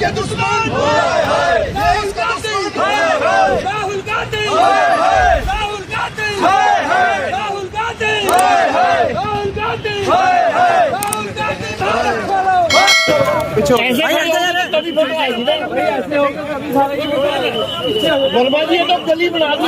के दुश्मन राहुल गांधी राहुल गांधी राहुल गांधी राहुल गांधी राहुल गांधी राहुल गांधी बर्बादी है तो गली बना दी।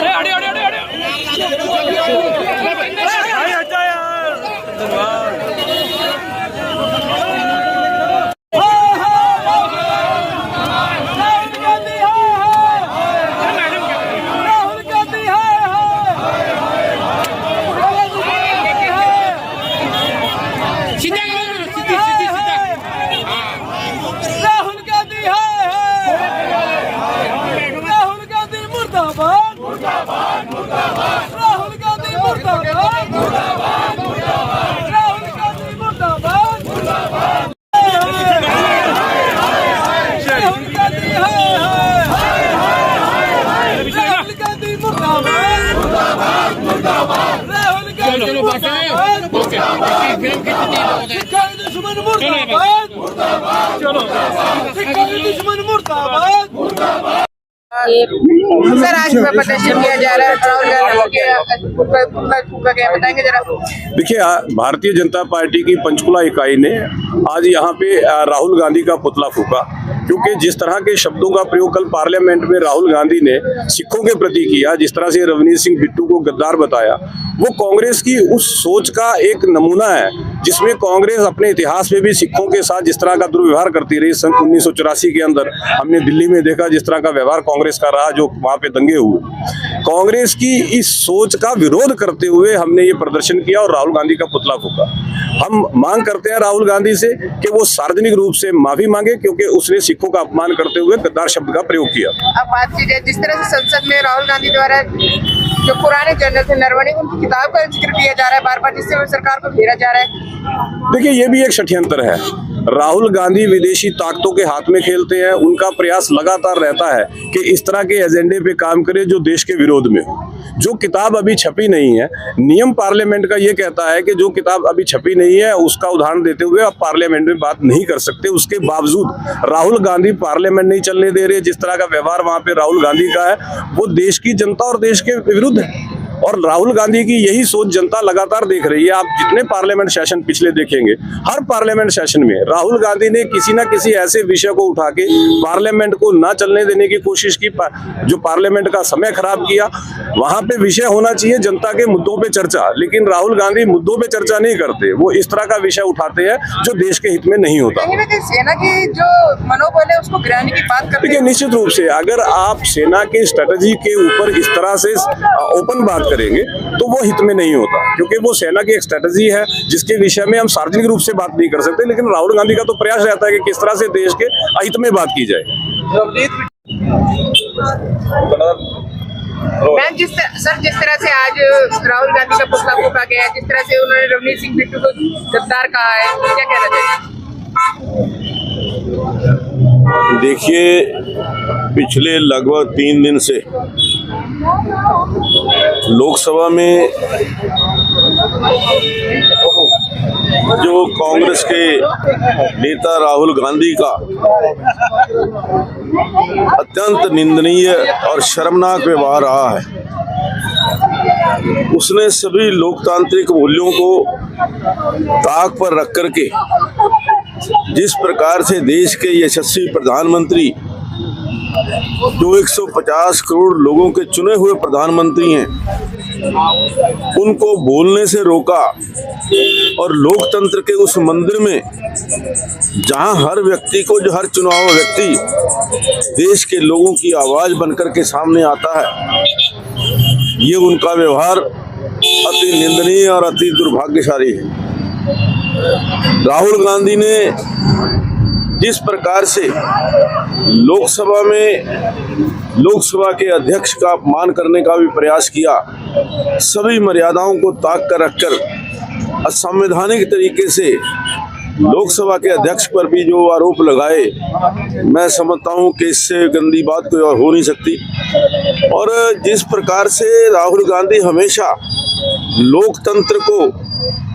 राहुल गांधी मुर्दाबाद मुर्दाबाद मुर्दाबाद राहुल गांधी मुर्दाबाद मुर्दाबाद राहुल गांधी राहुल गांधी मुर्दाबाद मुर्दाबाद मुर्दाबाद राहुल गांधी मुर्दाबाद दुश्मन मुर्दाबाद मुर्दाबाद चलो दुश्मन मुर्दाबाद मुर्दाबाद। सर आज प्रदर्शन किया जा रहा है राहुल गांधी बताएंगे जरा। देखिए, भारतीय जनता पार्टी की पंचकुला इकाई ने आज यहाँ पे राहुल गांधी का पुतला फूका, क्योंकि जिस तरह के शब्दों का प्रयोग कल पार्लियामेंट में राहुल गांधी ने सिखों के प्रति किया, जिस तरह से रवनीत सिंह बिट्टू को गद्दार बताया, वो कांग्रेस की उस सोच का एक नमूना है जिसमें कांग्रेस अपने इतिहास में भी सिखों के साथ जिस तरह का दुर्व्यवहार करती रही। सन 1984 के अंदर हमने दिल्ली में देखा जिस तरह का व्यवहार कांग्रेस का रहा, जो वहां पे दंगे हुए। कांग्रेस की इस सोच का विरोध करते हुए हमने ये प्रदर्शन किया और राहुल गांधी का पुतला फूका। हम मांग करते हैं राहुल गांधी से कि वो सार्वजनिक रूप से माफी मांगे, क्योंकि उसने सिखों का अपमान करते हुए गद्दार शब्द का प्रयोग किया। अब बात की जाए जिस तरह से संसद में राहुल गांधी द्वारा जो पुराने जनरल थे नरवणे, उनकी किताब का जिक्र किया जा रहा है बार बार, जिससे सरकार को घेरा जा रहा है। देखिए, ये भी एक षड्यंत्र है। राहुल गांधी विदेशी ताकतों के हाथ में खेलते हैं। उनका प्रयास लगातार रहता है कि इस तरह के एजेंडे पे काम करे जो देश के विरोध में हो। जो किताब अभी छपी नहीं है, नियम पार्लियामेंट का ये कहता है कि जो किताब अभी छपी नहीं है उसका उदाहरण देते हुए आप पार्लियामेंट में बात नहीं कर सकते। उसके बावजूद राहुल गांधी पार्लियामेंट नहीं चलने दे रहे। जिस तरह का व्यवहार वहां पे राहुल गांधी का है, वो देश की जनता और देश के विरुद्ध है। और राहुल गांधी की यही सोच जनता लगातार देख रही है। आप जितने पार्लियामेंट सेशन पिछले देखेंगे, हर पार्लियामेंट सेशन में राहुल गांधी ने किसी ना किसी ऐसे विषय को उठा के पार्लियामेंट को ना चलने देने की कोशिश की, जो पार्लियामेंट का समय खराब किया। वहां पे विषय होना चाहिए जनता के मुद्दों पे चर्चा, लेकिन राहुल गांधी मुद्दों पे चर्चा नहीं करते। वो इस तरह का विषय उठाते हैं जो देश के हित में नहीं होता। सेना की जो मनोबल है उसको गिराने की बात करते हैं। निश्चित रूप से अगर आप सेना की स्ट्रेटजी के ऊपर इस तरह से ओपन बात करेंगे तो वो हित में नहीं होता, क्योंकि वो सेना की एक स्ट्रेटजी है जिसके विषय में हम सार्वजनिक रूप से बात नहीं कर सकते। लेकिन राहुल गांधी का तो प्रयास रहता है कि किस तरह से देश के हित में बात की जाए। जिस तरह से आज राहुल गांधी का पुतला फूका गया है, जिस तरह से उन्होंने रवनीत सिंह बिट्टू को गद्दार कहा है, क्या कहना चाहिए? देखिए, पिछले लगभग 3 दिन से लोकसभा में जो कांग्रेस के नेता राहुल गांधी का अत्यंत निंदनीय और शर्मनाक व्यवहार रहा है। उसने सभी लोकतांत्रिक मूल्यों को ताक पर रख करके जिस प्रकार से देश के यशस्वी प्रधानमंत्री, जो 150 करोड़ लोगों के चुने हुए प्रधानमंत्री हैं, उनको बोलने से रोका और लोकतंत्र के उस मंदिर में जहां हर व्यक्ति को, जो हर चुनाव व्यक्ति देश के लोगों की आवाज बनकर के सामने आता है, ये उनका व्यवहार अति निंदनीय और अति दुर्भाग्यशाली है। राहुल गांधी ने जिस प्रकार से लोकसभा में लोकसभा के अध्यक्ष का अपमान करने का भी प्रयास किया, सभी मर्यादाओं को ताक कर रखकर असंवैधानिक तरीके से लोकसभा के अध्यक्ष पर भी जो आरोप लगाए, मैं समझता हूं कि इससे गंदी बात कोई और हो नहीं सकती। और जिस प्रकार से राहुल गांधी हमेशा लोकतंत्र को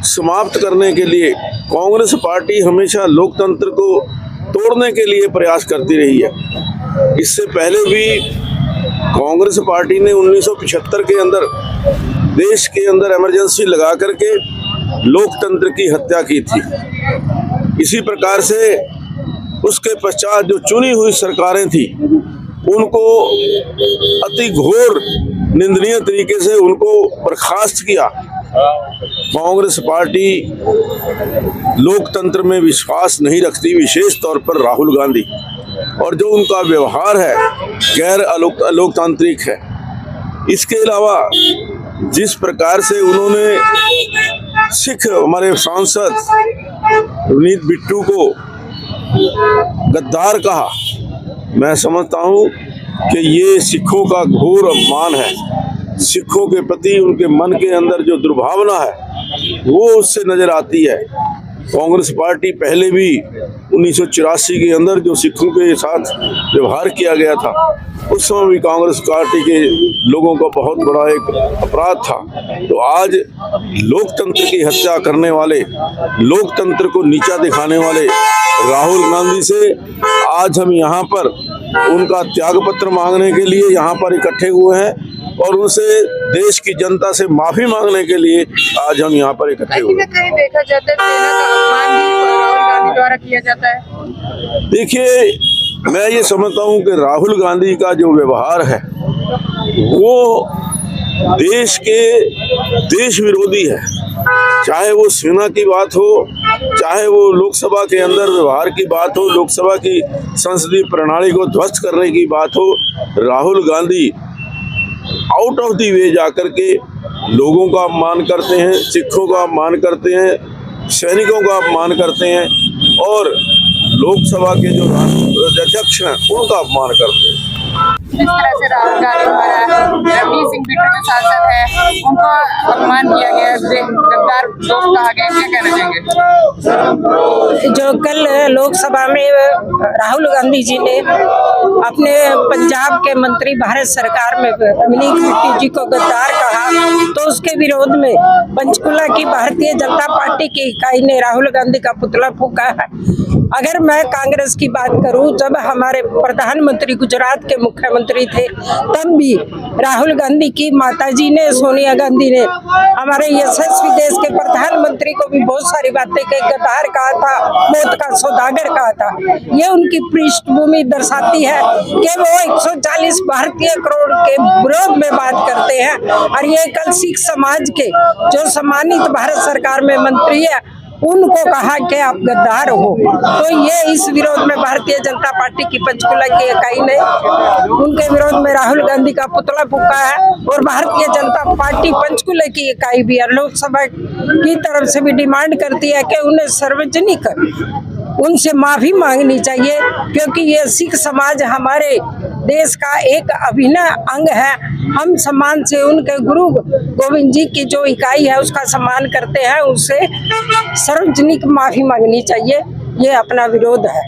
समाप्त करने के लिए, कांग्रेस पार्टी हमेशा लोकतंत्र को तोड़ने के लिए प्रयास करती रही है। इससे पहले भी कांग्रेस पार्टी ने 1975 के अंदर देश के अंदर इमरजेंसी लगा करके लोकतंत्र की हत्या की थी। इसी प्रकार से उसके पश्चात जो चुनी हुई सरकारें थी उनको अति घोर निंदनीय तरीके से उनको बर्खास्त किया। कांग्रेस पार्टी लोकतंत्र में विश्वास नहीं रखती, विशेष तौर पर राहुल गांधी, और जो उनका व्यवहार है गैर लोकतांत्रिक है। इसके अलावा जिस प्रकार से उन्होंने सिख हमारे सांसद नीत बिट्टू को गद्दार कहा, मैं समझता हूँ कि ये सिखों का घोर अपमान है। सिखों के प्रति उनके मन के अंदर जो दुर्भावना है वो उससे नजर आती है। कांग्रेस पार्टी पहले भी 1984 के अंदर जो सिखों के साथ व्यवहार किया गया था उस समय भी कांग्रेस पार्टी के लोगों का बहुत बड़ा एक अपराध था। तो आज लोकतंत्र की हत्या करने वाले, लोकतंत्र को नीचा दिखाने वाले राहुल गांधी से आज हम यहाँ पर उनका त्यागपत्र मांगने के लिए यहाँ पर इकट्ठे हुए हैं और उनसे देश की जनता से माफी मांगने के लिए आज हम यहाँ पर इकट्ठे हुए हैं। कहीं देखा जाता है सेना का अपमान भी राहुल गांधी द्वारा किया जाता है। देखिए, मैं ये समझता हूँ कि राहुल गांधी का जो व्यवहार है वो देश विरोधी है। चाहे वो सेना की बात हो, चाहे वो लोकसभा के अंदर व्यवहार की बात हो, लोकसभा की संसदीय प्रणाली को ध्वस्त करने की बात हो, Rahul Gandhi out of the way जाकर के लोगों का अपमान करते हैं, सिखों का अपमान करते हैं, सैनिकों का अपमान करते हैं और लोकसभा के जो अध्यक्ष हैं उनका अपमान करते हैं। जिस तरह से राहुल गांधी द्वारा रवनीत सिंह बिट्टू जो सांसद है उनको अपमान किया गया, गद्दार दोस्त कहा गया, क्या कहना चाहेंगे? जो कल लोकसभा में राहुल गांधी जी ने अपने पंजाब के मंत्री भारत सरकार में रवनीत बिट्टू जी को गद्दार कहा तो उसके विरोध में पंचकुला की भारतीय जनता पार्टी की इकाई ने राहुल गांधी का पुतला फूंका है। अगर मैं कांग्रेस की बात करूं, जब हमारे प्रधानमंत्री गुजरात के मुख्यमंत्री थे तब भी राहुल गांधी की माताजी ने, सोनिया गांधी ने हमारे यशस्वी देश के प्रधानमंत्री को भी बहुत सारी बातें कही, गद्दार कहा था, मौत का सौदागर कहा था। ये उनकी पृष्ठभूमि दर्शाती है कि वो 140 भारतीय करोड़ के विरोध में बात करते हैं और ये कल सिख समाज के जो सम्मानित भारत सरकार में मंत्री है उनको कहा कि आप गद्दार हो। तो ये इस विरोध में भारतीय जनता पार्टी की पंचकुला की इकाई ने उनके विरोध में राहुल गांधी का पुतला फूंका है और भारतीय जनता पार्टी पंचकुला की इकाई भी लोकसभा की तरफ से भी डिमांड करती है कि उन्हें सार्वजनिक उनसे माफी मांगनी चाहिए, क्योंकि ये सिख समाज हमारे देश का एक अभिन्न अंग है। हम सम्मान से उनके गुरु गोविंद जी की जो इकाई है उसका सम्मान करते हैं, उससे सार्वजनिक माफी मांगनी चाहिए। ये अपना विरोध है।